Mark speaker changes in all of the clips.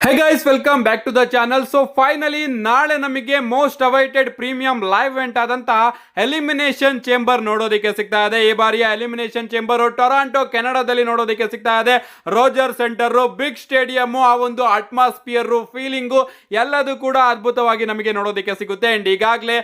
Speaker 1: High guys, welcome back to the channel. So finally ನಾಳೆ ನಮಗೆ most awaited premium live event ಆದಂತಹ elimination chamber ನೋಡೋದಕ್ಕೆ ಸಿಗ್ತಾ ಇದೆ. ಈ ಬಾರಿಯ ಎಲಿಮಿನೇಷನ್ ಚೇಂಬರ್ ಟೊರಾಂಟೊ ಕೆನಡಾದಲ್ಲಿ ನೋಡೋದಕ್ಕೆ ಸಿಗ್ತಾ ಇದೆ. ರೋಜರ್ ಸೆಂಟರ್, ಬಿಗ್ ಸ್ಟೇಡಿಯಂ, ಆ ಒಂದು ಅಟ್ಮಾಸ್ಫಿಯರ್, ಫೀಲಿಂಗು ಎಲ್ಲದೂ ಕೂಡ ಅದ್ಭುತವಾಗಿ ನಮಗೆ ನೋಡೋದಕ್ಕೆ ಸಿಗುತ್ತೆ. ಅಂಡ್ ಈಗಾಗಲೇ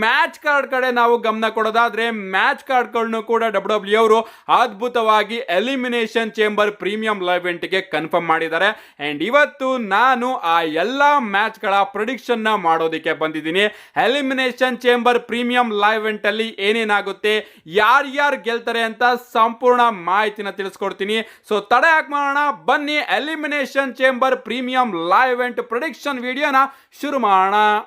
Speaker 1: ಮ್ಯಾಚ್ ಕಾರ್ಡ್ ಕಡೆ ನಾವು ಗಮನ ಕೊಡೋದಾದ್ರೆ ಮ್ಯಾಚ್ ಕಾರ್ಡ್ಗಳನ್ನು ಕೂಡ ಡಬ್ಲ್ಯೂ ಅವರು ಅದ್ಭುತವಾಗಿ ಎಲಿಮಿನೇಷನ್ ಚೇಂಬರ್ ಪ್ರೀಮಿಯಂ ಲೈವ್ ಇವೆಂಟ್ಗೆ ಕನ್ಫರ್ಮ್ ಮಾಡಿದ್ದಾರೆ. ಅಂಡ್ ಇವತ್ತು ನಾನು ಆ ಎಲ್ಲಾ ಮ್ಯಾಚ್ ಗಳ ಪ್ರೆಡಿಕ್ಷನ್ ನ ಮಾಡೋದಕ್ಕೆ ಬಂದಿದ್ದೀನಿ. Elimination chamber premium live event ಅಲ್ಲಿ ಏನೇನಾಗುತ್ತೆ, ಯಾರ್ಯಾರು ಗೆಲ್ತಾರೆ ಅಂತ ಸಂಪೂರ್ಣ ಮಾಹಿತಿನ ತಿಳಿಸ್ಕೊಡ್ತೀನಿ. ಸೊ ತಡ ಯಾಕೆ ಮಾಡೋಣ, ಬನ್ನಿ elimination chamber premium live event prediction ವಿಡಿಯೋನ ಶುರು ಮಾಡೋಣ.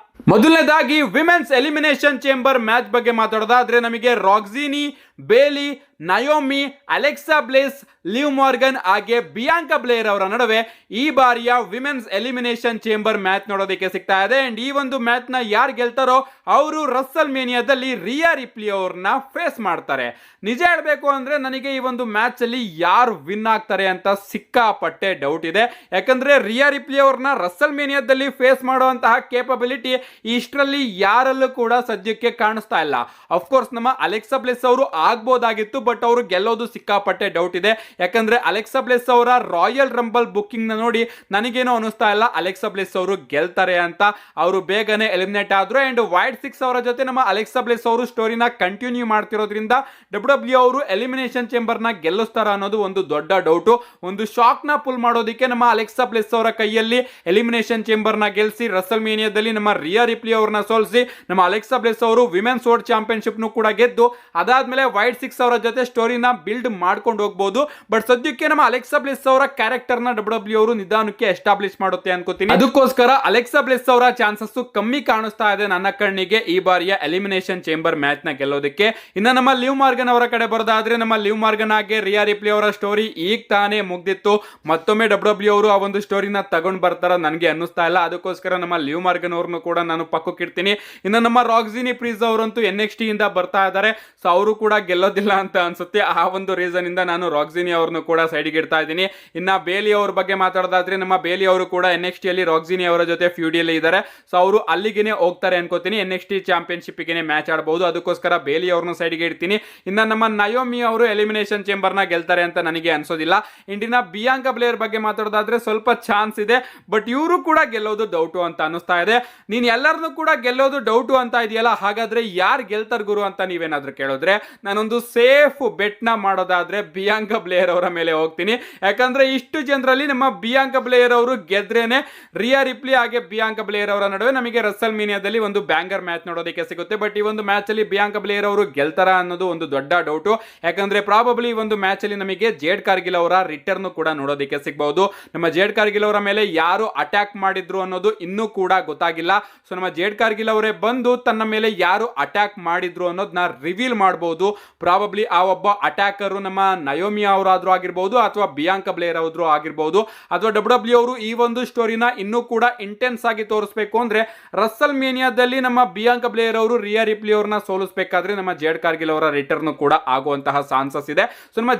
Speaker 1: ಮೊದಲನೇದಾಗಿ ವಿಮೆನ್ಸ್ ಎಲಿಮಿನೇಷನ್ ಚೇಂಬರ್ ಮ್ಯಾಚ್ ಬಗ್ಗೆ ಮಾತಾಡೋದಾದ್ರೆ ನಮಗೆ ರಾಕ್ಸಿನಿ, ಬೇಲಿ, Naomi, Alexa bless, live Morgan ಹಾಗೆ ಬಿಯಾಂಕಾ ಬ್ಲೇರ್ ಅವರ ನಡುವೆ ಈ ಬಾರಿಯ ವಿಮೆನ್ಸ್ ಎಲಿಮಿನೇಷನ್ ಚೇಂಬರ್ ಮ್ಯಾಚ್ ನೋಡೋದಕ್ಕೆ ಸಿಗ್ತಾ ಇದೆ. ಅಂಡ್ ಈ ಒಂದು ಮ್ಯಾಚ್ ನ ಯಾರು ಗೆಲ್ತಾರೋ ಅವರು ರಸ್ಸಲ್ ಮೇನಿಯಾದಲ್ಲಿ ರಿಯಾ ರಿಪ್ಲಿ ಅವ್ರನ್ನ ಫೇಸ್ ಮಾಡ್ತಾರೆ. ನಿಜ ಹೇಳ್ಬೇಕು ಅಂದ್ರೆ ನನಗೆ ಈ ಒಂದು ಮ್ಯಾಚ್ ಅಲ್ಲಿ ಯಾರು ವಿನ್ ಆಗ್ತಾರೆ ಅಂತ ಸಿಕ್ಕಾಪಟ್ಟೆ ಡೌಟ್ ಇದೆ. ಯಾಕಂದ್ರೆ ರಿಯಾ ರಿಪ್ಲಿ ಅವ್ರನ್ನ ರಸ್ಸಲ್ ಮೇನಿಯಾದಲ್ಲಿ ಫೇಸ್ ಮಾಡುವಂತಹ ಕೇಪಬಿಲಿಟಿ ಇಷ್ಟರಲ್ಲಿ ಯಾರಲ್ಲೂ ಕೂಡ ಸದ್ಯಕ್ಕೆ ಕಾಣಿಸ್ತಾ ಇಲ್ಲ. ಅಫ್ಕೋರ್ಸ್ ನಮ್ಮ ಅಲೆಕ್ಸಾ ಬ್ಲೇಸ್ ಅವರು ಆಗ್ಬೋದಾಗಿತ್ತು, ಬಟ್ ಅವರು ಗೆಲ್ಲೋದು ಸಿಕ್ಕಾಪಟ್ಟೆ ಡೌಟ್ ಇದೆ. ಯಾಕಂದ್ರೆ ಅಲೆಕ್ಸಾ ಬ್ಲೇಸ್ ಅವರ ರಾಯಲ್ ರಂಬಲ್ ಬುಕ್ಕಿಂಗ್ ನ ನೋಡಿ ನನಗೇನೋ ಅನಿಸ್ತಾ ಇಲ್ಲ ಅಲೆಕ್ಸಾ ಬ್ಲೇಸ್ ಅವರು ಗೆಲ್ತಾರೆ ಅಂತ. ಅವರು ಬೇಗನೆ ಎಲಿಮಿನೇಟ್ ಆದ್ರು. ಅಂಡ್ ವೈಟ್ 6 ಅವರ ಜೊತೆ ನಮ್ಮ ಅಲೆಕ್ಸಾ ಬ್ಲೇಸ್ ಅವರು ಸ್ಟೋರಿನ ಕಂಟಿನ್ಯೂ ಮಾಡ್ತಿರೋದ್ರಿಂದ ಡಬ್ಲ್ಯೂ ಅವರು ಎಲಿಮಿನೇಷನ್ ಚೇಂಬರ್ ನ ಗೆಲ್ಲಿಸ್ತಾರ ಅನ್ನೋದು ಒಂದು ದೊಡ್ಡ ಡೌಟ್. ಒಂದು ಶಾಕ್ ನ ಪುಲ್ ಮಾಡೋದಕ್ಕೆ ನಮ್ಮ ಅಲೆಕ್ಸಾ ಬ್ಲೇಸ್ ಅವರ ಕೈಯಲ್ಲಿ ಎಲಿಮಿನೇಷನ್ ಚೇಂಬರ್ ನ ಗೆಲ್ಲಿಸಿ ರಸಲ್ ಮೇನಿಯಾದಲ್ಲಿ ನಮ್ಮ ರಿಯಾ ರಿಪ್ಲಿ ಅವರನ್ನ ಸೋಲಿಸಿ ನಮ್ಮ ಅಲೆಕ್ಸಾ ಬ್ಲೇಸ್ ಅವರು ವಿಮೆನ್ಸ್ ವರ್ಲ್ಡ್ ಚಾಂಪಿಯನ್ಶಿಪ್ ಕೂಡ ಗೆದ್ದು ಅದಾದ್ಮೇಲೆ ವೈಟ್ 6 ಅವರ ಜೊತೆ ಸ್ಟೋರಿನ ಬಿಲ್ಡ್ ಮಾಡ್ಕೊಂಡು ಹೋಗಬಹುದು. ಬಟ್ ಸದ್ಯಕ್ಕೆ ನಮ್ಮ ಅಲೆಕ್ಸಾ ಬ್ಲೇಸ್ ಅವರ ಕ್ಯಾರೆಕ್ಟರ್ ನ ಡಬ್ಲ್ಯೂ ಅವರು ನಿಧಾನಕ್ಕೆ ಎಸ್ಟಾಬ್ಲಿಷ್ ಮಾಡುತ್ತೆ ಅನ್ಕೋತೀನಿ. ಅದಕ್ಕೋಸ್ಕರ ಅಲೆಕ್ಸಾ ಬ್ಲೇಸ್ ಅವರ ಚಾನ್ಸಸ್ ಕಮ್ಮಿ ಕಾಣಿಸ್ತಾ ಇದೆ ನನ್ನ ಕಣ್ಣಿಗೆ ಈ ಬಾರಿಯ ಎಲಿಮಿನೇಷನ್ ಚೇಂಬರ್ ಮ್ಯಾಚ್ ನ ಗೆಲ್ಲೋದಕ್ಕೆ. ಇನ್ನು ನಮ್ಮ ಲಿವ್ ಮಾರ್ಗನ್ ಅವರ ಕಡೆ ಬರೋದಾದ್ರೆ ನಮ್ಮ ಲಿವ್ ಮಾರ್ಗನ್ ಹಾಗೆ ರಿಯಾ ರಿಪ್ಲಿ ಅವರ ಸ್ಟೋರಿ ಈಗ ತಾನೇ ಮುಗ್ದಿತ್ತು. ಮತ್ತೊಮ್ಮೆ ಡಬ್ಲ್ಯೂ ಅವರು ಆ ಒಂದು ಸ್ಟೋರಿನ ತಗೊಂಡ್ ಬರ್ತಾರ ನನಗೆ ಅನ್ನಿಸ್ತಾ ಇಲ್ಲ. ಅದಕ್ಕೋಸ್ಕರ ನಮ್ಮ ಲಿವ್ ಮಾರ್ಗನ್ ಅವ್ರನ್ನು ಕೂಡ ನಾನು ಪಕ್ಕಕ್ಕೆ ಇಡ್ತೀನಿ. ಇನ್ನು ನಮ್ಮ ರಾಕ್ಸಿನಿ ಪ್ರೀಸ್ ಅವರಂತೂ NXT ಇಂದ ಬರ್ತಾ ಇದ್ದಾರೆ. ಸೊ ಅವರು ಕೂಡ ಗೆಲ್ಲೋದಿಲ್ಲ ಅಂತ ಅನ್ಸುತ್ತೆ. ಆ ಒಂದು ರೀಸನ್ ಇಂದ ನಾನು ರಾಕ್ಸಿನಿ ಅವ್ರನ್ನು ಕೂಡ ಸೈಡ್ಗೆ ಇಡ್ತಾ ಇದ್ದೀನಿ. ಇನ್ನ ಬೇಲಿ ಅವ್ರ ಬಗ್ಗೆ ಮಾತಾಡೋದಾದ್ರೆ ನಮ್ಮ ಬೇಲಿ ಅವರು ಕೂಡ NXT ಅಲ್ಲಿ ರಾಕ್ಸಿನಿ ಅವರ ಜೊತೆ ಫ್ಯೂಡಿಯಲ್ಲಿ ಇದ್ದಾರೆ. ಸೊ ಅವರು ಅಲ್ಲಿಗೆ ಹೋಗ್ತಾರೆ ಅನ್ಕೋತೀನಿ. NXT ಚಾಂಪಿಯನ್ಶಿಪ್ ಗೆ ಮ್ಯಾಚ್ ಆಡಬಹುದು. ಅದಕ್ಕೋಸ್ಕರ ಬೇಲಿ ಅವ್ರನ್ನ ಸೈಡ್ಗೆ ಇಡ್ತೀನಿ. ಇನ್ನ ನಮ್ಮ ನಯೋಮಿ ಅವರು ಎಲಿಮಿನೇಷನ್ ಚೇಂಬರ್ ನ ಗೆಲ್ತಾರೆ ಅಂತ ನನಗೆ ಅನ್ಸೋದಿಲ್ಲ. ಇಂಡಿನ ಬಿಯಾಂಕಾ ಬ್ಲೇರ್ ಬಗ್ಗೆ ಮಾತಾಡೋದಾದ್ರೆ ಸ್ವಲ್ಪ ಚಾನ್ಸ್ ಇದೆ, ಬಟ್ ಇವರು ಕೂಡ ಗೆಲ್ಲೋದು ಡೌಟು ಅಂತ ಅನಿಸ್ತಾ ಇದೆ. ನೀನ್ ಎಲ್ಲರನ್ನು ಕೂಡ ಗೆಲ್ಲೋದು ಡೌಟು ಅಂತ ಇದೆಯಲ್ಲ, ಹಾಗಾದ್ರೆ ಯಾರು ಗೆಲ್ತಾರ ಗುರು ಅಂತ ನೀವೇನಾದ್ರೂ ಕೇಳಿದ್ರೆ ನಾನೊಂದು ಸೇಫ್ ಬೆಟ್ ನ ಮಾಡೋದಾದ್ರೆ ಬಿಯಾಂಕಾ ಬ್ಲೇಯರ್ ಅವರ ಮೇಲೆ ಹೋಗ್ತೀನಿ. ಯಾಕಂದ್ರೆ ಇಷ್ಟು ಜನರಲ್ಲಿ ನಮ್ಮ ಬಿಯಾಂಕಾ ಬ್ಲೇಯರ್ ಅವರು ಗೆದ್ರೇನೆ ರಿಯಾ ರಿಪ್ಲಿ ಹಾಗೆ ಬಿಯಾಂಕಾ ಬ್ಲೇಯರ್ ಅವರ ನಡುವೆ ನಮಗೆ ರಸಲ್ ಮೀನಿಯಾದಲ್ಲಿ ಒಂದು ಬ್ಯಾಂಗರ್ ಮ್ಯಾಚ್ ನೋಡೋದಕ್ಕೆ ಸಿಗುತ್ತೆ. ಬಟ್ ಈ ಒಂದು ಮ್ಯಾಚ್ ಅಲ್ಲಿ ಬಿಯಾಂಕಾ ಬ್ಲೇಯರ್ ಅವರು ಗೆಲ್ತಾರ ಅನ್ನೋದು ಒಂದು ದೊಡ್ಡ ಡೌಟು. ಯಾಕಂದ್ರೆ ಪ್ರಾಬಬ್ಲಿ ಒಂದು ಮ್ಯಾಚ್ ಅಲ್ಲಿ ನಮಗೆ ಜೇಡ್ ಕಾರ್ಗಿಲ್ ಅವರ ರಿಟರ್ನ್ ಕೂಡ ನೋಡೋದಕ್ಕೆ ಸಿಗಬಹುದು. ನಮ್ಮ ಜೇಡ್ ಕಾರ್ಗಿಲ್ ಅವರ ಮೇಲೆ ಯಾರು ಅಟ್ಯಾಕ್ ಮಾಡಿದ್ರು ಅನ್ನೋದು ಇನ್ನೂ ಕೂಡ ಗೊತ್ತಾಗಿಲ್ಲ. ಸೊ ನಮ್ಮ ಜೇಡ್ ಕಾರ್ಗಿಲ್ ಅವರೇ ಬಂದು ತನ್ನ ಮೇಲೆ ಯಾರು ಅಟ್ಯಾಕ್ ಮಾಡಿದ್ರು ಅನ್ನೋದನ್ನ ರಿವೀಲ್ ಮಾಡಬಹುದು. ಪ್ರಾಬಬ್ಲಿ ಆ ಒಬ್ಬ ಅಟ್ಯಾಕರ್ ನಮ್ಮ ನಯೋಮಿ ಅವರಾದ್ರೂ ಆಗಿರ್ಬಹುದು ಅಥವಾ ಬಿಯಾಂಕಾ ಬ್ಲೇಯರ್ ಆದ್ರೂ ಆಗಿರ್ಬಹುದು. ಅಥವಾ ಡಬ್ಲ್ಯೂ ಅವರು ಈ ಒಂದು ಸ್ಟೋರಿನ ಇನ್ನೂ ಕೂಡ ಇಂಟೆನ್ಸ್ ಆಗಿ ತೋರಿಸಬೇಕು ಅಂದ್ರೆ ರಸಲ್ ಮೇನಿಯಾದಲ್ಲಿ ನಮ್ಮ ಬಿಯಾಂಕಾ ಬ್ಲೇಯರ್ ಅವರು ರಿಯಾ ರಿಪ್ಲಿ ಅವ್ರನ್ನ ಸೋಲಿಸಬೇಕಾದ್ರೆ ನಮ್ಮ ಜೇಡ್ ಕಾರ್ಗಿಲ್ ಅವರ ರಿಟರ್ನ್ ಕೂಡ ಆಗುವಂತಹ ಚಾನ್ಸಸ್ ಇದೆ. ಸೊ ನಮ್ಮ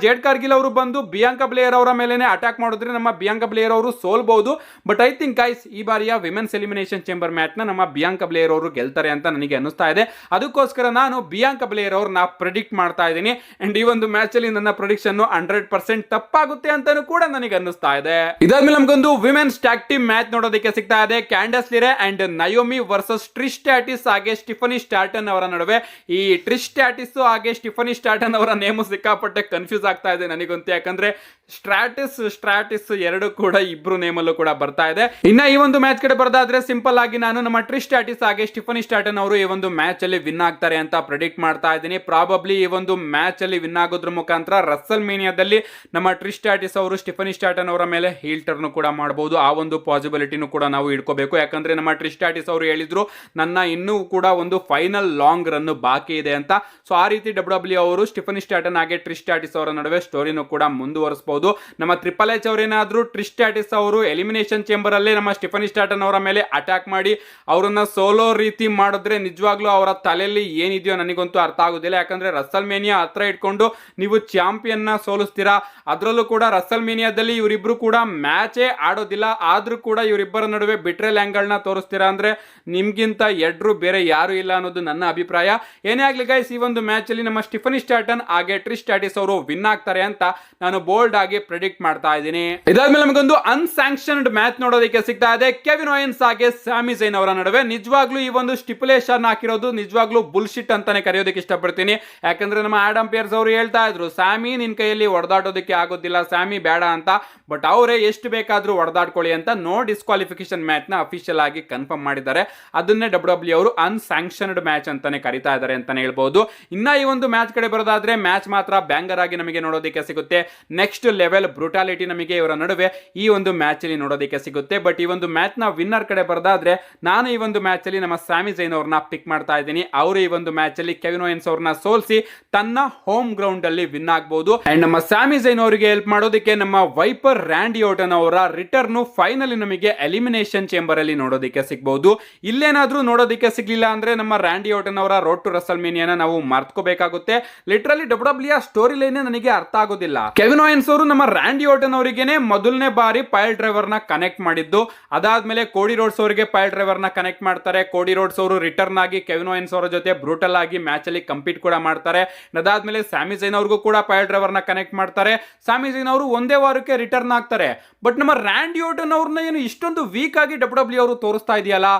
Speaker 1: ಜೇಡ್ ಕಾರ್ಗಿಲ್ ಅವರು ಬಂದು ಬಿಯಾಂಕಾ ಬ್ಲೇಯರ್ ಅವರ ಮೇಲೆನೆ ಅಟ್ಯಾಕ್ ಮಾಡಿದ್ರೆ ನಮ್ಮ ಬಿಯಾಂಕಾ ಬ್ಲೇಯರ್ ಅವರು ಸೋಲ್ಬಹುದು. ಬಟ್ ಐ ಥಿಂಕ್ ಗೈಸ್ ಈ ಬಾರಿಯ ವಿಮೆನ್ಸ್ ಎಲಿಮಿನೇಷನ್ ಚೇಂಬರ್ ಮ್ಯಾಚ್ ನ ನಮ್ಮ ಬಿಯಾಂಕಾ ಬ್ಲೇಯರ್ ಅವರು ಗೆಲ್ತಾರೆ ಅಂತ ನನಗೆ ಅನಿಸ್ತಾ ಇದೆ. ಅದಕ್ಕೋಸ್ಕರ ನಾನು ಬಿಯಾಂಕಾ ಬ್ಲೇಯರ್ ಅವ್ರನ್ನ ಪ್ರೆಡಿಕ್ಟ್ ಮಾಡ್ತಾ ಇದ್ದೀನಿ. ಅಂಡ್ ಈ ಒಂದು ಮ್ಯಾಚ್ ಅಲ್ಲಿ ನನ್ನ ಪ್ರೆಡಿಕ್ಷನ್ 100% ತಪ್ಪಾಗುತ್ತೆ ಅಂತಾನೂ ಕೂಡ ನನಗೆ ಅನ್ನಿಸ್ತಾ ಇದೆ. ಇದಾದ್ಮೇಲೆ ನಮಗೊಂದು ವಿಮೆನ್ಸ್ ಟ್ಯಾಗ್ ಟೀಮ್ ಮ್ಯಾಚ್ ನೋಡೋದಕ್ಕೆ ಸಿಗ್ತಾ ಇದೆ. ಕ್ಯಾಂಡಸ್ ಲಿರೆ ಅಂಡ್ ನಯೋಮಿ ವರ್ಸಸ್ ಟ್ರಿಶ್ ಸ್ಟ್ರಾಟಸ್ ಹಾಗೆ ಸ್ಟಿಫನಿ ಸ್ಟಾರ್ಟನ್ ಅವರ ನಡುವೆ. ಈ ಟ್ರಿಶ್ ಸ್ಟ್ರಾಟಸ್ ಹಾಗೆ ಸ್ಟಿಫನಿ ಸ್ಟಾರ್ಟನ್ ಅವರ ನೇಮು ಸಿಕ್ಕಾಪಟ್ಟೆ ಕನ್ಫ್ಯೂಸ್ ಆಗ್ತಾ ಇದೆ ನನಗಂತೂ. ಯಾಕಂದ್ರೆ ಸ್ಟ್ರಾಟಿಸ್ ಎರಡು ಕೂಡ ಇಬ್ರು ನೇಮಲ್ಲೂ ಕೂಡ ಬರ್ತಾ ಇದೆ. ಇನ್ನ ಈ ಒಂದು ಮ್ಯಾಚ್ ಕಡೆ ಬರೋದಾದ್ರೆ ಸಿಂಪಲ್ ಆಗಿ ನಾನು ನಮ್ಮ ಟ್ರಿಶ್ ಸ್ಟ್ರಾಟಸ್ ಹಾಗೆ ಸ್ಟಿಫನಿ ಸ್ಟಾರ್ಟನ್ ಅವರು ಈ ಒಂದು ಮ್ಯಾಚ್ ಅಲ್ಲಿ ವಿನ್ ಆಗ್ತಾರೆ ಅಂತ ಪ್ರೆಡಿಕ್ಟ್ ಮಾಡ್ತಾ ಇದ್ದೀನಿ. ಪ್ರಾಬಬ್ಲಿ ಈ ಒಂದು ಮ್ಯಾಚ್ ಅಲ್ಲಿ ವಿನ್ ಆಗೋದ್ರ ಮುಖಾಂತರ ರಸಲ್ ಮೇನಿಯಾದಲ್ಲಿ ನಮ್ಮ ಟ್ರಿಶ್ ಸ್ಟ್ರಾಟಸ್ ಅವರು ಸ್ಟಿಫನಿ ಸ್ಟಾರ್ಟನ್ ಅವರ ಮೇಲೆ ಹೀಲ್ ಟರ್ನ್ ಕೂಡ ಮಾಡಬಹುದು. ಆ ಒಂದು ಪಾಸಿಬಿಲಿಟಿನೂ ಕೂಡ ನಾವು ಇಟ್ಕೋಬೇಕು. ಯಾಕಂದ್ರೆ ನಮ್ಮ ಟ್ರಿಶ್ ಸ್ಟ್ರಾಟಸ್ ಅವರು ಹೇಳಿದ್ರು ನನ್ನ ಇನ್ನೂ ಕೂಡ ಒಂದು ಫೈನಲ್ ಲಾಂಗ್ ರನ್ ಬಾಕಿ ಇದೆ ಅಂತ. ಸೊ ಆ ರೀತಿ ಡಬ್ಲ್ಯೂ ಅವರು ಸ್ಟಿಫನಿ ಸ್ಟಾರ್ಟನ್ ಹಾಗೆ ಟ್ರಿಶ್ ಸ್ಟ್ರಾಟಸ್ ಅವರ ನಡುವೆ ಸ್ಟೋರಿನೂ ಕೂಡ ಮುಂದುವರಿಸಬಹುದು. ನಮ್ಮ ಟ್ರಿಪಲ್ ಎಚ್ ಅವರೇನಾದ್ರೂ ಟ್ರಿಶ್ ಸ್ಟ್ರಾಟಸ್ ಅವರು ಎಲಿಮಿನೇಷನ್ ಚೇಂಬರ್ ಅಲ್ಲೇ ನಮ್ಮ ಸ್ಟಿಫನಿ ಸ್ಟಾರ್ಟನ್ ಅವರ ಮೇಲೆ ಅಟ್ಯಾಕ್ ಮಾಡಿ ಅವರನ್ನ ಸೋಲೋ ರೀತಿ ಮಾಡಿದ್ರೆ ನಿಜವಾಗ್ಲೂ ಅವರ ತಲೆಯಲ್ಲಿ ಏನಿದೆಯೋ ನನಗಂತೂ ಅರ್ಥ ಆಗುದಿಲ್ಲ. ಯಾಕಂದ್ರೆ ರಸಲ್ ಮೇನಿಯಾ ಹತ್ರ ಇಟ್ಕೊಂಡು ನೀವು ಚಾಂಪಿಯನ್ ನ ಸೋಲಿಸ್ತೀರಾ. ಅದರಲ್ಲೂ ಕೂಡ ರಸಲ್ ಮೇನಿಯಾದಲ್ಲಿ ಇವರಿಬ್ರು ಕೂಡ ಮ್ಯಾಚೇ ಆಡೋದಿಲ್ಲ, ಆದ್ರೂ ಕೂಡ ಇವರಿಬ್ಬರ ನಡುವೆ ಬಿಟ್ರೇಲ್ ಆಂಗಲ್ ನ ತೋರಿಸ್ತೀರಾ ಅಂದ್ರೆ ನಿಮ್ಗಿಂತ ಎಡ್ರು ಬೇರೆ ಯಾರು ಇಲ್ಲ ಅನ್ನೋದು ನನ್ನ ಅಭಿಪ್ರಾಯ. ಏನೇ ಆಗ್ಲಿ ಗೈಸ್, ಈ ಒಂದು ಮ್ಯಾಚ್ ಅಲ್ಲಿ ನಮ್ಮ ಸ್ಟಿಫನಿ ಸ್ಟಾಟನ್ ಹಾಗೆ ಟ್ರಿಶ್ ಸ್ಟ್ರಾಟಸ್ ಅವರು ವಿನ್ ಆಗ್ತಾರೆ ಅಂತ ನಾನು ಬೋಲ್ಡ್ ಆಗಿ ಪ್ರೆಡಿಕ್ಟ್ ಮಾಡ್ತಾ ಇದ್ದೀನಿ. ಇದಾದ್ಮೇಲೆ ನಮಗೊಂದು ಅನ್ಸ್ಯಾಂಕ್ಷನ್ಡ್ ಮ್ಯಾಚ್ ನೋಡೋದಕ್ಕೆ ಸಿಗ್ತಾ ಇದೆ ಕೆವಿನ್ ಓಯನ್ಸ್ ಹಾಗೆ ಸ್ಯಾಮಿ ಝೈನ್ ಅವರ ನಡುವೆ. ನಿಜವಾಗ್ಲೂ ಈ ಒಂದು ಸ್ಟಿಪುಲೇಷನ್ ಹಾಕಿರೋದು ನಿಜವಾಗ್ಲೂ ಬುಲ್ಶಿಟ್ ಅಂತಾನೆ ಕರೆಯೋದಕ್ಕೆ ಇಷ್ಟಪಡ್ತೀನಿ. ಯಾಕಂದ್ರೆ ನಮ್ಮ ಆಡಮ್ ಪಿಯರ್ಸ್ ಅವರು ಹೇಳ್ತಾ ಇದ್ರು ಸ್ಯಾಮಿ ನಿನ್ ಕೈಯಲ್ಲಿ ಹೊಡೆದಾಡೋದಕ್ಕೆ ಆಗೋದಿಲ್ಲ, ಸ್ಯಾಮಿ ಬೇಡ ಅಂತ. ಬಟ್ ಅವರೇ ಎಷ್ಟು ಬೇಕಾದ್ರೂ ಹೊಡೆದಾಡ್ಕೊಳ್ಳಿ ಅಂತ ನೋ ಡಿಸ್ಕ್ವಾಲಿಫಿಕೇಶನ್ ಮ್ಯಾಚ್ ನ ಅಫಿಷಿಯಲ್ ಆಗಿ ಕನ್ಫರ್ಮ್ ಮಾಡಿದ್ದಾರೆ. ಅದನ್ನೇ ಡಬ್ಲ್ಯೂ ಅವರು ಅನ್ಸ್ಯಾಂಕ್ಷನ್ಡ್ ಮ್ಯಾಚ್ ಅಂತಾನೆ ಕರೀತಾ ಇದ್ದಾರೆ ಅಂತಾನೆ ಹೇಳ್ಬಹುದು. ಇನ್ನ ಈ ಒಂದು ಮ್ಯಾಚ್ ಕಡೆ ಬರೋದಾದ್ರೆ ಮ್ಯಾಚ್ ಮಾತ್ರ ಬ್ಯಾಂಗರ್ ಆಗಿ ನಮಗೆ ನೋಡೋದಕ್ಕೆ ಸಿಗುತ್ತೆ. ನೆಕ್ಸ್ಟ್ ಲೆವೆಲ್ ಬ್ರೂಟಾಲಿಟಿ ನಮಗೆ ಇವರ ನಡುವೆ ಈ ಒಂದು ಮ್ಯಾಚ್ ಅಲ್ಲಿ ನೋಡೋದಕ್ಕೆ ಸಿಗುತ್ತೆ. ಬಟ್ ಈ ಒಂದು ಮ್ಯಾಚ್ ನ ವಿನ್ನರ್ ಕಡೆ ಬರೋದಾದ್ರೆ ನಾನು ಈ ಒಂದು ಮ್ಯಾಚ್ ಅಲ್ಲಿ ನಮ್ಮ ಸ್ಯಾಮಿ ಝೈನ್ ಅವ್ರನ್ನ ಪಿಕ್ ಮಾಡ್ತಾ ಇದ್ದೀನಿ. ಅವರು ಈ ಒಂದು ಮ್ಯಾಚ್ ಅಲ್ಲಿ ಕೆವಿನ್ ಓಯನ್ಸ್ ಅವ್ರನ್ನ ಸೋಲಿಸಿ ತನ್ನ ಹೋಮ್ ಗ್ರೌಂಡ್ ಅಲ್ಲಿ ವಿನ್ ಆಗಬಹುದು. ಅಂಡ್ ನಮ್ಮ ಸ್ಯಾಮಿ ಝೈನ್ ಅವರಿಗೆ ಹೆಲ್ಪ್ ಮಾಡೋದಕ್ಕೆ ನಮ್ಮ ವೈಪರ್ ರ್ಯಾಂಡಿ ಓಟನ್ ಅವರ ರಿಟರ್ನ್ ಫೈನಲಿ ನಮಗೆ ಎಲಿಮಿನೇಷನ್ ಚೇಂಬರ್ ಅಲ್ಲಿ ನೋಡೋದಕ್ಕೆ ಸಿಗಬಹುದು. ಇಲ್ಲೇನಾದ್ರೂ ನೋಡೋದಕ್ಕೆ ಸಿಗ್ಲಿಲ್ಲ ಅಂದ್ರೆ ನಮ್ಮ ರ್ಯಾಂಡಿ ಓಟನ್ ಅವರ ರೋಡ್ ಟು ರಸಲ್ ಮೇನಿಯಾನ ನಾವು ಮರ್ತ್ಕೋಬೇಕಾಗುತ್ತೆ. ಲಿಟರಲಿ ಡಬ್ಲ್ಯೂ ಸ್ಟೋರಿ ಲೈನ್ ನನಗೆ ಅರ್ಥ ಆಗೋದಿಲ್ಲ. ಕೆವಿನ್ ಓಯನ್ಸ್ ಅವರು ನಮ್ಮ ರ್ಯಾಂಡಿ ಓಟನ್ ಅವರಿಗೇನೆ ಮೊದಲನೇ ಬಾರಿ ಪೈಲ್ ಡ್ರೈವರ್ ನ ಕನೆಕ್ಟ್ ಮಾಡಿದ್ದು. ಅದಾದ್ಮೇಲೆ ಕೋಡಿ ರೋಡ್ಸ್ ಅವರಿಗೆ ಪೈಲ್ ಡ್ರೈವರ್ ನ ಕನೆಕ್ಟ್ ಮಾಡ್ತಾರೆ. ಕೋಡಿ ರೋಡ್ಸ್ ಅವರು ರಿಟರ್ನ್ ಆಗಿ ಕೆವಿನ್ ಓಯನ್ಸ್ ಅವರ ಜೊತೆ ಬ್ರೂಟಲ್ ಆಗಿ ಮ್ಯಾಚ್ ಅಲ್ಲಿ ಕಂಪೀಟ್ ಕೂಡ ಮಾಡ್ತಾರೆ. ಅದಾದ್ಮೇಲೆ ಸ್ಯಾಮಿ ಝೈನ್ ಅವ್ರಿಗೂ ಕೂಡ ಪೈಲ್ ಡ್ರೈವರ್ ನ ಕನೆಕ್ಟ್ ಮಾಡ್ತಾರೆ. ಸ್ಯಾಮಿ ಝೈನ್ ಅವರು ಒಂದೇ ವಾರಕ್ಕೆ ರಿಟರ್ನ್ ಆಗ್ತಾರೆ. ಬಟ್ ನಮ್ಮ ರ್ಯಾಂಡಿ ಓಟನ್ ಅವ್ರನ್ನ ಏನು ಇಷ್ಟೊಂದು ವೀಕ್ ಆಗಿ ಡಬ್ಲ್ಯೂ ಅವರು ತೋರಿಸ್ತಾ ಇದೆಯಲ್ಲ,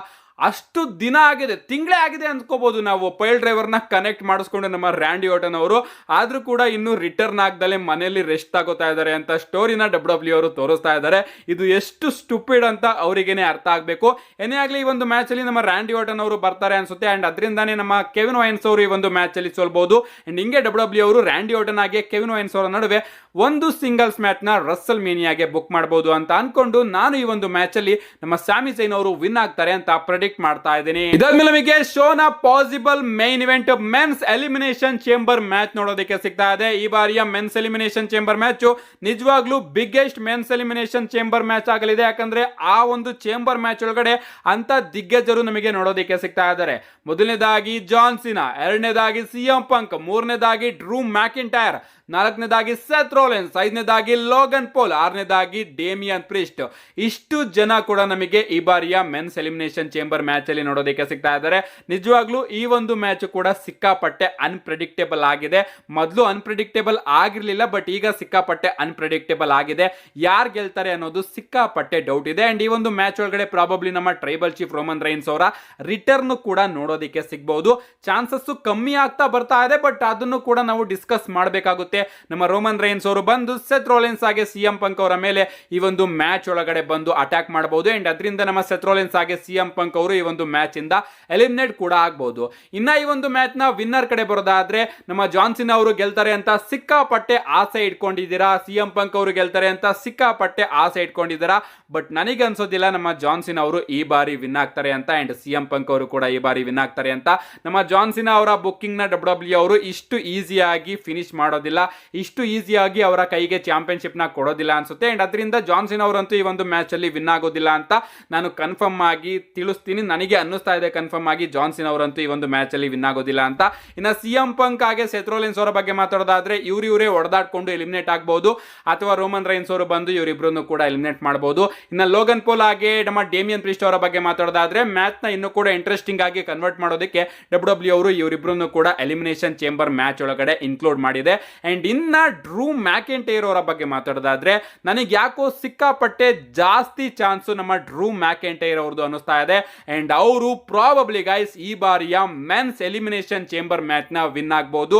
Speaker 1: ಅಷ್ಟು ದಿನ ಆಗಿದೆ, ತಿಂಗಳೇ ಆಗಿದೆ ಅಂದ್ಕೋಬಹುದು ನಾವು ಪೈಲ್ ಡ್ರೈವರ್ನ ಕನೆಕ್ಟ್ ಮಾಡಿಸ್ಕೊಂಡು ನಮ್ಮ ರ್ಯಾಂಡಿ ಓಟನ್ ಅವರು. ಆದ್ರೂ ಕೂಡ ಇನ್ನೂ ರಿಟರ್ನ್ ಆಗದಲ್ಲೇ ಮನೆಯಲ್ಲಿ ರೆಸ್ಟ್ ತಗೋತಾ ಇದ್ದಾರೆ ಅಂತ ಸ್ಟೋರಿನ ಡಬ್ಲ್ಯೂ ಅವರು ತೋರಿಸ್ತಾ ಇದ್ದಾರೆ. ಇದು ಎಷ್ಟು ಸ್ಟುಪಿಡ್ ಅಂತ ಅವರಿಗೇನೆ ಅರ್ಥ ಆಗಬೇಕು. ಏನೇ ಆಗಲಿ ಈ ಒಂದು ಮ್ಯಾಚ್ ಅಲ್ಲಿ ನಮ್ಮ ರ್ಯಾಂಡಿ ಓಟನ್ ಅವರು ಬರ್ತಾರೆ ಅನ್ಸುತ್ತೆ. ಅಂಡ್ ಅದರಿಂದಾನೇ ನಮ್ಮ ಕೆವಿನ್ ಓಯನ್ಸ್ ಅವರು ಈ ಒಂದು ಮ್ಯಾಚ್ ಅಲ್ಲಿ ಸೋಲ್ಬಹುದು. ಅಂಡ್ ಹಿಂಗೆ ಡಬ್ಲ್ಯೂ ಅವರು ರ್ಯಾಂಡಿ ಓಟನ್ ಆಗಿ ಕೆವಿನ್ ಓಯನ್ಸ್ ಅವರ ನಡುವೆ ಒಂದು ಸಿಂಗಲ್ಸ್ ಮ್ಯಾಚ್ ನ ರಸಲ್ ಮೇನಿಯಾಗೆ ಬುಕ್ ಮಾಡಬಹುದು ಅಂತ ಅನ್ಕೊಂಡು ನಾನು ಈ ಒಂದು ಮ್ಯಾಚ್ ಅಲ್ಲಿ ನಮ್ಮ ಸ್ಯಾಮಿ ಝೈನ್ ಅವರು ವಿನ್ ಆಗ್ತಾರೆ ಅಂತ ಪ್ರೆಡಿಕ್ಟ್ ಮಾಡ್ತಾ ಇದ್ದೀನಿ. ಇದಾದ್ಮೇಲೆ ನಮಗೆ ಶೋನ possible main event men's elimination chamber match ನೋಡೋದಕ್ಕೆ ಸಿಗ್ತಾ ಇದೆ. ಈ ಬಾರಿಯ ಮೆನ್ಸ್ ಎಲಿಮಿನೇಷನ್ ಚೇಂಬರ್ ಮ್ಯಾಚ್ ನಿಜವಾಗ್ಲೂ biggest men's elimination chamber match ಆಗಲಿದೆ. ಯಾಕಂದ್ರೆ ಆ ಒಂದು ಚೇಂಬರ್ ಮ್ಯಾಚ್ ಒಳಗಡೆ ಅಂತ ದಿಗ್ಗಜರು ನಮಗೆ ನೋಡೋದಕ್ಕೆ ಸಿಗ್ತಾ ಇದ್ದಾರೆ. ಮೊದಲನೇದಾಗಿ ಜಾನ್ ಸಿನಾ, ಎರಡನೇದಾಗಿ ಸಿಎಂ ಪಂಕ್, ಮೂರನೇದಾಗಿ ಡ್ರೂ ಮ್ಯಾಕಿಂಟೈರ್, ನಾಲ್ಕನೇದಾಗಿ ಸೆತ್ ರೋಲೆನ್ಸ್, ಐದನೇದಾಗಿ ಲೋಗನ್ ಪೋಲ್, ಆರನೇದಾಗಿ ಡೇಮಿಯನ್ ಪ್ರಿಸ್ಟ್. ಇಷ್ಟು ಜನ ಕೂಡ ನಮಗೆ ಈ ಬಾರಿಯ ಮೆನ್ಸ್ ಎಲಿಮಿನೇಷನ್ ಚೇಂಬರ್ ಮ್ಯಾಚ್ ಅಲ್ಲಿ ನೋಡೋದಕ್ಕೆ ಸಿಗ್ತಾ ಇದ್ದಾರೆ. ನಿಜವಾಗ್ಲೂ ಈ ಒಂದು ಮ್ಯಾಚ್ ಕೂಡ ಸಿಕ್ಕಾಪಟ್ಟೆ ಅನ್ಪ್ರೆಡಿಕ್ಟೇಬಲ್ ಆಗಿದೆ. ಮೊದಲು ಅನ್ಪ್ರೆಡಿಕ್ಟೇಬಲ್ ಆಗಿರ್ಲಿಲ್ಲ, ಬಟ್ ಈಗ ಸಿಕ್ಕಾಪಟ್ಟೆ ಅನ್ಪ್ರೆಡಿಕ್ಟೇಬಲ್ ಆಗಿದೆ. ಯಾರು ಗೆಲ್ತಾರೆ ಅನ್ನೋದು ಸಿಕ್ಕಾಪಟ್ಟೆ ಡೌಟ್ ಇದೆ. ಅಂಡ್ ಈ ಒಂದು ಮ್ಯಾಚ್ ಒಳಗಡೆ ಪ್ರಾಬಬ್ಲಿ ನಮ್ಮ ಟ್ರೈಬಲ್ ಚೀಫ್ ರೋಮನ್ ರೈನ್ಸ್ ಅವರ ರಿಟರ್ನ್ ಕೂಡ ನೋಡೋದಕ್ಕೆ ಸಿಗಬಹುದು. ಚಾನ್ಸಸ್ ಕಮ್ಮಿ ಆಗ್ತಾ ಬರ್ತಾ ಇದೆ, ಬಟ್ ಅದನ್ನು ಕೂಡ ನಾವು ಡಿಸ್ಕಸ್ ಮಾಡಬೇಕಾಗುತ್ತೆ. ನಮ್ಮ ರೋಮನ್ ರೈನ್ಸ್ ಅವರು ಬಂದು ಸೆತ್ ರೋಲೆನ್ಸ್ ಹಾಗೆ ಸಿಎಂ ಪಂಕ್ ಅವರ ಮೇಲೆ ಈ ಒಂದು ಮ್ಯಾಚ್ ಒಳಗಡೆ ಬಂದು ಅಟ್ಯಾಕ್ ಮಾಡಬಹುದು. ಅಂಡ್ ಅದರಿಂದ ನಮ್ಮ ಸೆತ್ ರೋಲೆನ್ಸ್ ಹಾಗೆ ಸಿಎಂ ಪಂಕ್ ಅವರು ಈ ಒಂದು ಮ್ಯಾಚ್ ಇಂದ ಎಲಿಮಿನೇಟ್ ಕೂಡ ಆಗಬಹುದು. ಇನ್ನ ಈ ಒಂದು ಮ್ಯಾಚ್ ನ ವಿನ್ನರ್ ಕಡೆ ಬರೋದಾದ್ರೆ ನಮ್ಮ ಜಾನ್ ಸಿನಾ ಅವರು ಗೆಲ್ತಾರೆ ಅಂತ ಸಿಕ್ಕಾಪಟ್ಟೆ ಆಸೆ ಇಟ್ಕೊಂಡಿದ್ದೀರಾ, ಸಿಎಂ ಪಂಕ್ ಅವರು ಗೆಲ್ತಾರೆ ಅಂತ ಸಿಕ್ಕಾಪಟ್ಟೆ ಆಸೆ ಇಟ್ಕೊಂಡಿದ್ದೀರಾ. ಬಟ್ ನನಗೆ ಅನ್ಸೋದಿಲ್ಲ ನಮ್ಮ ಜಾನ್ ಸಿನಾ ಅವರು ಈ ಬಾರಿ ವಿನ್ ಆಗ್ತಾರೆ ಅಂತ. ಅಂಡ್ ಸಿಎಂ ಪಂಕ್ ಅವರು ಕೂಡ ಈ ಬಾರಿ ವಿನ್ ಆಗ್ತಾರೆ ಅಂತ. ನಮ್ಮ ಜಾನ್ ಸಿನಾ ಅವರ ಬುಕ್ಕಿಂಗ್ ನ ಡಬ್ಲ್ಯೂ ಅವರು ಇಷ್ಟು ಈಸಿಯಾಗಿ ಫಿನಿಶ್ ಮಾಡೋದಿಲ್ಲ, ಇಷ್ಟು ಈಸಿಯಾಗಿ ಅವರ ಕೈಗೆ ಚಾಂಪಿಯನ್ಶಿಪ್ ನ ಕೊಡೋದಿಲ್ಲ ಅನ್ಸುತ್ತೆ. ಅಂಡ್ ಅದರಿಂದ ಜಾನ್ ಸಿನಾ ಅವರಂತೂ ಈ ಒಂದು ಮ್ಯಾಚ್ ಅಲ್ಲಿ ವಿನ್ ಆಗೋದಿಲ್ಲ ಅಂತ ನಾನು ಕನ್ಫರ್ಮ್ ಆಗಿ ತಿಳಿಸ್ತೀನಿ. ನನಗೆ ಅನ್ನಿಸ್ತಾ ಇದೆ ಕನ್ಫರ್ಮ್ ಆಗಿ ಜಾನ್ ಸಿನಾ ಅವರಂತೂ ಈ ಒಂದು ಮ್ಯಾಚ್ ಅಲ್ಲಿ ವಿನ್ ಆಗೋದಿಲ್ಲ ಅಂತ. ಇನ್ನ ಸಿಎಂ ಪಂಕ್ ಹಾಗೆ ಸೆತ್ ರೋಲೆನ್ಸ್ ಅವರ ಬಗ್ಗೆ ಮಾತಾಡೋದಾದ್ರೆ ಇವರೇ ಹೊಡೆದಾಡ್ಕೊಂಡು ಎಲಿಮಿನೇಟ್ ಆಗಬಹುದು, ಅಥವಾ ರೋಮನ್ ರೈನ್ಸ್ ಅವರು ಬಂದು ಇವರಿಬ್ಬರನ್ನು ಕೂಡ ಎಲಿಮಿನೇಟ್ ಮಾಡಬಹುದು. ಇನ್ನ ಲೋಗನ್ ಪೋಲ್ ಹಾಗೆ ನಮ್ಮ ಡೇಮಿಯನ್ ಪ್ರಿಸ್ಟ್ ಅವರ ಬಗ್ಗೆ ಮಾತಾಡೋದಾದ್ರೆ ಮ್ಯಾಚ್ ನ ಇನ್ನೂ ಕೂಡ ಇಂಟ್ರೆಸ್ಟಿಂಗ್ ಆಗಿ ಕನ್ವರ್ಟ್ ಮಾಡೋದಕ್ಕೆ ಡಬ್ಲ್ಯೂ ಅವರು ಇವರಿಬ್ಬರನ್ನು ಕೂಡ ಎಲಿಮಿನೇಷನ್ ಚೇಂಬರ್ ಮ್ಯಾಚ್ ಒಳಗಡೆ ಇನ್ಕ್ಲೂಡ್ ಮಾಡಿದೆ. ಅಂಡ್ ಇನ್ನ ಡ್ರೂ ಮ್ಯಾಕೆಂಟೈರ್ ಅವರ ಬಗ್ಗೆ ಮಾತಾಡೋದಾದ್ರೆ ನನಗೆ ಯಾಕೋ ಸಿಕ್ಕಾಪಟ್ಟೆ ಜಾಸ್ತಿ ಚಾನ್ಸ್ ನಮ್ಮ ಡ್ರೂ ಮ್ಯಾಕೆಂಟೈರ್ ಅವ್ರದ್ದು ಅನ್ನಿಸ್ತಾ ಇದೆ. ಅಂಡ್ ಅವರು ಪ್ರಾಬಬ್ಲಿ ಗೈಸ್ ಈ ಬಾರಿಯ ಮೆನ್ಸ್ ಎಲಿಮಿನೇಷನ್ ಚೇಂಬರ್ ಮ್ಯಾಚ್ ನ ವಿನ್ ಆಗಬಹುದು.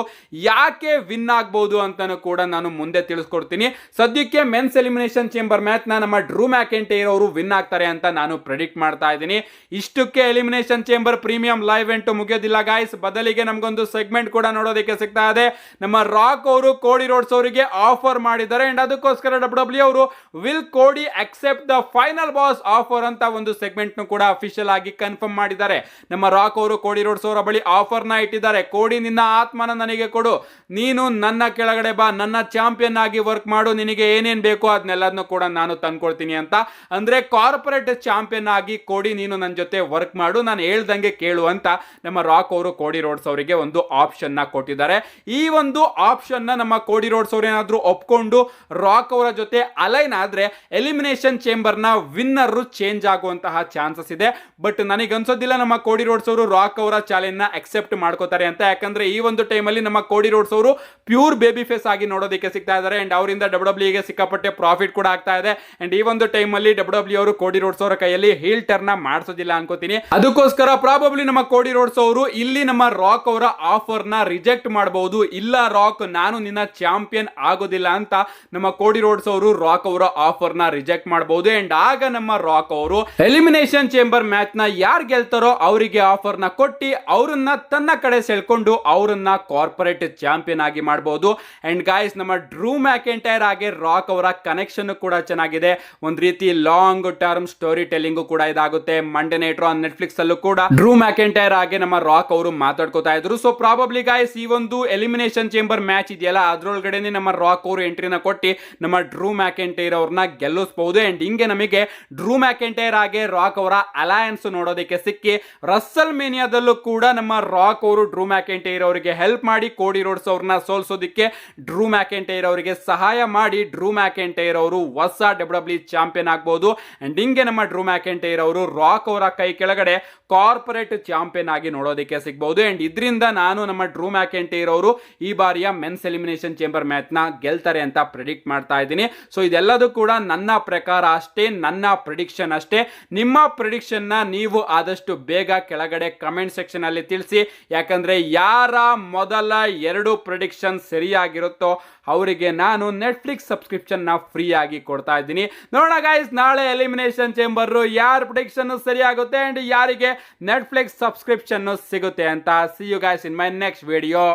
Speaker 1: ಯಾಕೆ ವಿನ್ ಆಗಬಹುದು ಅಂತಾನು ಕೂಡ ನಾನು ಮುಂದೆ ತಿಳಿಸ್ಕೊಡ್ತೀನಿ. ಸದ್ಯಕ್ಕೆ ಮೆನ್ಸ್ ಎಲಿಮಿನೇಷನ್ ಚೇಂಬರ್ ಮ್ಯಾಚ್ ನ ನಮ್ಮ ಡ್ರೂ ಮ್ಯಾಕೆಂಟೈರ್ ಅವರು ವಿನ್ ಆಗ್ತಾರೆ ಅಂತ ನಾನು ಪ್ರೆಡಿಕ್ಟ್ ಮಾಡ್ತಾ ಇದ್ದೀನಿ. ಇಷ್ಟಕ್ಕೆ elimination chamber premium live event ಮುಗಿಯೋದಿಲ್ಲ ಗೈಸ್. ಬದಲಿಗೆ ನಮಗೊಂದು ಸೆಗ್ಮೆಂಟ್ ಕೂಡ ನೋಡೋದಕ್ಕೆ ಸಿಗ್ತಾ ಇದೆ. ನಮ್ಮ ರಾಕ್ ಅವರು ಅವರು ಕೋಡಿ ರೋಡ್ಸ್ ಅವರಿಗೆ ಆಫರ್ ಮಾಡಿದ್ದಾರೆ ಅಂಡ್ ಅದಕ್ಕೋಸ್ಕರ ಡಬ್ಲ್ಯೂ ಅವರು will Kodi accept the final boss offer ಅಂತ ಒಂದು ಸೆಗ್ಮೆಂಟ್ ಕೂಡ ಅಫಿಷಿಯಲ್ ಆಗಿ ಕನ್ಫರ್ಮ್ ಮಾಡಿದ್ದಾರೆ. ನಮ್ಮ ರಾಕ್ ಅವರು ಕೋಡಿ ರೋಡ್ಸ್ ಅವರ ಬಳಿ ಆಫರ್ ನ ಇಟ್ಟಿದ್ದಾರೆ. ಕೋಡಿ ನಿನ್ನ ಆತ್ಮನ ನನಗೆ ಕೊಡು, ನೀನು ನನ್ನ ಕೆಳಗಡೆ ಬಾ, ನನ್ನ ಚಾಂಪಿಯನ್ ಆಗಿ ವರ್ಕ್ ಮಾಡು, ನಿನಗೆ ಏನೇನ್ ಬೇಕೋ ಅದನ್ನೆಲ್ಲದನ್ನು ಕೂಡ ನಾನು ತಂದ್ಕೊಳ್ತೀನಿ ಅಂತ. ಅಂದ್ರೆ ಕಾರ್ಪೊರೇಟ್ ಚಾಂಪಿಯನ್ ಆಗಿ ಕೋಡಿ ನೀನು ನನ್ನ ಜೊತೆ ವರ್ಕ್ ಮಾಡು, ನಾನು ಹೇಳ್ದಂಗೆ ಕೇಳು ಅಂತ ನಮ್ಮ ರಾಕ್ ಅವರು ಕೋಡಿ ರೋಡ್ಸ್ ಅವರಿಗೆ ಒಂದು ಆಪ್ಷನ್ ನ ಕೊಟ್ಟಿದ್ದಾರೆ. ಈ ಒಂದು ಆಪ್ಷನ್ ನ ನಮ್ಮ ಕೋಡಿ ರೋಡ್ಸ್ ಅವರು ಏನಾದ್ರೂ ಒಪ್ಕೊಂಡು ರಾಕ್ ಅವರ ಜೊತೆ ಅಲೈನ್ ಆದ್ರೆ ಎಲಿಮಿನೇಷನ್ ಚೇಂಬರ್ ನ ವಿನ್ನರ್ ಚೇಂಜ್ ಆಗುವಂತಹ ಚಾನ್ಸಸ್ ಇದೆ. ಬಟ್ ನನಗೆ ಅನ್ಸೋದಿಲ್ಲ ನಮ್ಮ ಕೋಡಿ ರೋಡ್ಸ್ ಅವರು ರಾಕ್ ಅವರ ಚಾಲೆಂಜ್ ನ ಅಕ್ಸೆಪ್ಟ್ ಮಾಡ್ಕೋತಾರೆ ಅಂತ. ಯಾಕಂದ್ರೆ ಈ ಒಂದು ಟೈಮ್ ಅಲ್ಲಿ ನಮ್ಮ ಕೋಡಿ ರೋಡ್ಸ್ ಅವರು ಪ್ಯೂರ್ ಬೇಬಿ ಫೇಸ್ ಆಗಿ ನೋಡೋದಕ್ಕೆ ಸಿಗ್ತಾ ಇದ್ದಾರೆ ಅಂಡ್ ಅವರಿಂದ ಡಬ್ಲ್ಯೂ ಗೆ ಸಿಕ್ಕಾಪಟ್ಟೆ ಪ್ರಾಫಿಟ್ ಕೂಡ ಆಗ್ತಾ ಇದೆ. ಅಂಡ್ ಈ ಒಂದು ಟೈಮ್ ಅಲ್ಲಿ ಡಬ್ಲ್ಯೂ ಅವರು ಕೋಡಿ ರೋಡ್ಸ್ ಅವರ ಕೈಯಲ್ಲಿ ಹೀಲ್ ಟರ್ನ್ ಮಾಡಿಸೋದಿಲ್ಲ ಅನ್ಕೋತೀನಿ. ಅದಕ್ಕೋಸ್ಕರ ಪ್ರಾಬಬ್ಲಿ ನಮ್ಮ ಕೋಡಿ ರೋಡ್ಸ್ ಅವರು ಇಲ್ಲಿ ನಮ್ಮ ರಾಕ್ ಅವರ ಆಫರ್ ನ ರಿಜೆಕ್ಟ್ ಮಾಡಬಹುದು. ಇಲ್ಲ ರಾಕ್, ನಾನು ನಿನ್ನ ಚಾಂಪಿಯನ್ ಆಗೋದಿಲ್ಲ ಅಂತ ನಮ್ಮ ಕೋಡಿ ರೋಡ್ಸ್ ಅವರು ರಾಕ್ ಅವರ ಆಫರ್ ನ ರಿಜೆಕ್ಟ್ ಮಾಡಬಹುದು. ಅಂಡ್ ಆಗ ನಮ್ಮ ರಾಕ್ ಅವರು ಎಲಿಮಿನೇಷನ್ ಚೇಂಬರ್ ಮ್ಯಾಚ್ ನ ಯಾರು ಗೆಲ್ತಾರೋ ಅವರಿಗೆ ಆಫರ್ ನ ಕೊಟ್ಟಿ ಅವರನ್ನ ತನ್ನ ಕಡೆ ಸೆಳ್ಕೊಂಡು ಅವರನ್ನ ಕಾರ್ಪೊರೇಟ್ ಚಾಂಪಿಯನ್ ಆಗಿ ಮಾಡಬಹುದು. ಅಂಡ್ ಗಾಯ್ಸ್, ನಮ್ಮ ಡ್ರೂ ಮ್ಯಾಕೆಂಟೈರ್ ಆಗಿ ರಾಕ್ ಅವರ ಕನೆಕ್ಷನ್ ಕೂಡ ಚೆನ್ನಾಗಿದೆ. ಒಂದ್ ರೀತಿ ಲಾಂಗ್ ಟರ್ಮ್ ಸ್ಟೋರಿ ಟೆಲ್ಲಿಂಗ್ ಕೂಡ ಇದಾಗುತ್ತೆ. ಮಂಡೇ ನೈಟ್ ಆನ್ ನೆಟ್ಫ್ಲಿಕ್ಸ್ ಅಲ್ಲೂ ಕೂಡ ಡ್ರೂ ಮ್ಯಾಕೆಂಟೈರ್ ಆಗಿ ನಮ್ಮ ರಾಕ್ ಅವರು ಮಾತಾಡ್ಕೋತಾ ಇದ್ರು. ಸೊ ಪ್ರಾಬಬ್ಲಿ ಗಾಯ್ಸ್, ಈ ಒಂದು ಎಲಿಮಿನೇಷನ್ ಚೇಂಬರ್ ಮ್ಯಾಚ್ ಇದೆಯಲ್ಲ ಅದ್ರೊಳಗಡೆ ನಮ್ಮ ರಾಕ್ ಅವರು ಎಂಟ್ರಿನ ಕೊಟ್ಟಿ ನಮ್ಮ ಡ್ರೂ ಮ್ಯಾಕೆಂಟೈರ್ ಅವ್ರನ್ನ ಗೆಲ್ಲಿಸಬಹುದು. ಅಂಡ್ ಹಿಂಗೆ ನಮಗೆ ಡ್ರೂ ಮ್ಯಾಕೆಂಟೈರ್ ಆಗಿ ರಾಕ್ ಅವರ ಅಲಯನ್ಸ್ ನೋಡೋದಕ್ಕೆ ಸಿಕ್ಕಿ ರಸಲ್ ಮೇನಿಯಾದಲ್ಲೂ ಕೂಡ ನಮ್ಮ ರಾಕ್ ಅವರು ಡ್ರೂ ಮ್ಯಾಕೆಂಟೈರ್ ಅವರಿಗೆ ಹೆಲ್ಪ್ ಮಾಡಿ ಕೋಡಿ ರೋಡ್ಸ್ ಅವ್ರನ್ನ ಸೋಲ್ಸೋದಕ್ಕೆ ಡ್ರೂ ಮ್ಯಾಕೆಂಟೈರ್ ಅವರಿಗೆ ಸಹಾಯ ಮಾಡಿ ಡ್ರೂ ಮ್ಯಾಕೆಂಟೈರ್ ಅವರು ಹೊಸ ಡಬ್ಲ್ಯೂ ಚಾಂಪಿಯನ್ ಆಗ್ಬಹುದು. ಅಂಡ್ ಹಿಂಗೆ ನಮ್ಮ ಡ್ರೂ ಮ್ಯಾಕೆಂಟೈರ್ ಅವರು ರಾಕ್ ಅವರ ಕೈ ಕೆಳಗಡೆ ಕಾರ್ಪೊರೇಟ್ ಚಾಂಪಿಯನ್ ಆಗಿ ನೋಡೋದಕ್ಕೆ ಸಿಗಬಹುದು. ಅಂಡ್ ಇದರಿಂದ ನಾನು ನಮ್ಮ ಡ್ರೂ ಮ್ಯಾಕೆಂಟೈರ್ ಅವರು ಈ ಬಾರಿಯ ಮೆನ್ಸ್ ಎಲಿಮಿನೇಷನ್ ಚೇಂಬರ್ ಮ್ಯಾಚ್ ನ ಗೆಲ್ತಾರೆ ಅಂತ ಪ್ರಿಡಿಕ್ಟ್ ಮಾಡ್ತಾ ಇದ್ದೀನಿ. ಸೊ ಇದೆಲ್ಲದೂ ಕೂಡ ನನ್ನ ಪ್ರಕಾರ ಅಷ್ಟೇ, ನನ್ನ ಪ್ರಿಡಿಕ್ಷನ್ ಅಷ್ಟೇ. ನಿಮ್ಮ ಪ್ರಿಡಿಕ್ಷನ್ ನ ನೀವು ಆದಷ್ಟು ಬೇಗ ಕೆಳಗಡೆ ಕಮೆಂಟ್ ಸೆಕ್ಷನ್ ಅಲ್ಲಿ ತಿಳಿಸಿ. ಯಾಕಂದ್ರೆ ಯಾರ ಮೊದಲ 2 ಪ್ರಿಡಿಕ್ಷನ್ ಸರಿಯಾಗಿರುತ್ತೋ ಅವರಿಗೆ ನಾನು ನೆಟ್ಫ್ಲಿಕ್ಸ್ ಸಬ್ಸ್ಕ್ರಿಪ್ಷನ್ ನ ಫ್ರೀ ಆಗಿ ಕೊಡ್ತಾ ಇದ್ದೀನಿ. ನೋಡೋಣ ಗೈಸ್, ನಾಳೆ ಎಲಿಮಿನೇಷನ್ ಚೇಂಬರ್ ಯಾರ ಪ್ರಿಡಿಕ್ಷನ್ ಸರಿಯಾಗುತ್ತೆ ಅಂಡ್ ಯಾರಿಗೆ ನೆಟ್ಫ್ಲಿಕ್ಸ್ ಸಬ್ಸ್ಕ್ರಿಪ್ಷನ್ ಸಿಗುತ್ತೆ ಅಂತ. See you guys in my next video.